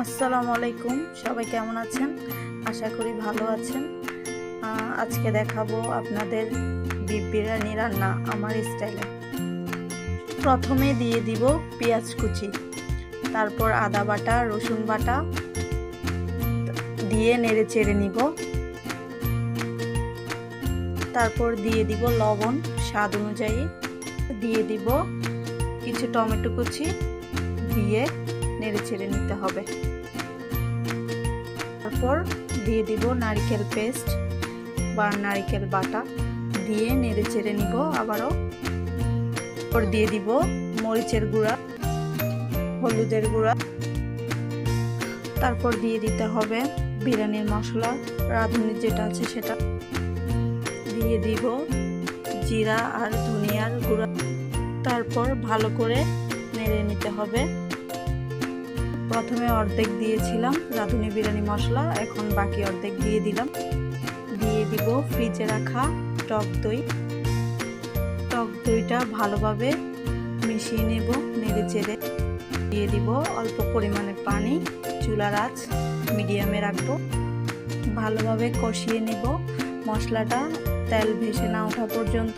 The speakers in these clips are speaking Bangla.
আসসালামু আলাইকুম, সবাই কেমন আছেন? আশা করি ভালো আছেন। আজকে দেখাবো আপনাদের বিফ বিরিয়ানি রান্না আমার স্টাইলে। প্রথমে দিয়ে দিব পেঁয়াজ কুচি, তারপর আদা বাটা, রসুন বাটা দিয়ে নেড়ে চেড়ে নিব। তারপর দিয়ে দিব লবণ স্বাদ অনুযায়ী, দিয়ে দিব কিছু টমেটো কুচি দিয়ে নেড়ে চেড়ে নিতে হবে। তারপর দিয়ে দিব নারকেল পেস্ট বা নারকেল বাটা দিয়ে নেড়ে চেড়ে নিব আবারও। তারপর দিয়ে দিব মরিচের গুঁড়া, হলুদের গুঁড়া। তারপর দিয়ে দিতে হবে বিরিয়ানির মশলা, রাঁধুনি যেটা আছে সেটা দিয়ে দিব, জিরা আর ধনিয়ার গুঁড়া। তারপর ভালো করে নেড়ে নিতে হবে। প্রথমে অর্ধেক দিয়েছিলাম রাঁধুনি বিরিয়ানি মশলা, এখন বাকি অর্ধেক দিয়ে দিলাম। দিয়ে দিব ফ্রিজে রাখা টক দই। টক দইটা ভালোভাবে মিশিয়ে নেব নেড়ে চেড়ে। দিয়ে দিব অল্প পরিমাণে পানি, চুলার আঁচ মিডিয়ামে রাখবো। ভালোভাবে কষিয়ে নেব মশলাটা তেল ভেসে না ওঠা পর্যন্ত।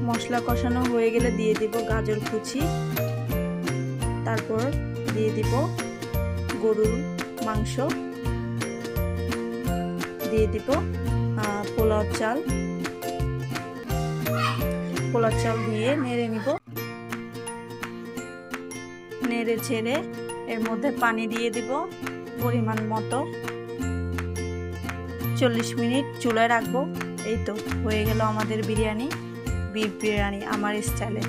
মশলা কষানো হয়ে গেলে দিয়ে দিব গাজর কুচি। তারপর দিয়ে দিব গরুর মাংস, দিয়ে দিব পোলাও চাল দিয়ে নেড়ে নিব। নেড়ে ছেড়ে এর মধ্যে পানি দিয়ে দিব পরিমাণ মতো। 40 মিনিট চুলায় রাখবো। এই তো হয়ে গেল আমাদের বিরিয়ানি, বিফ বিরিয়ানি আমার স্টাইলে।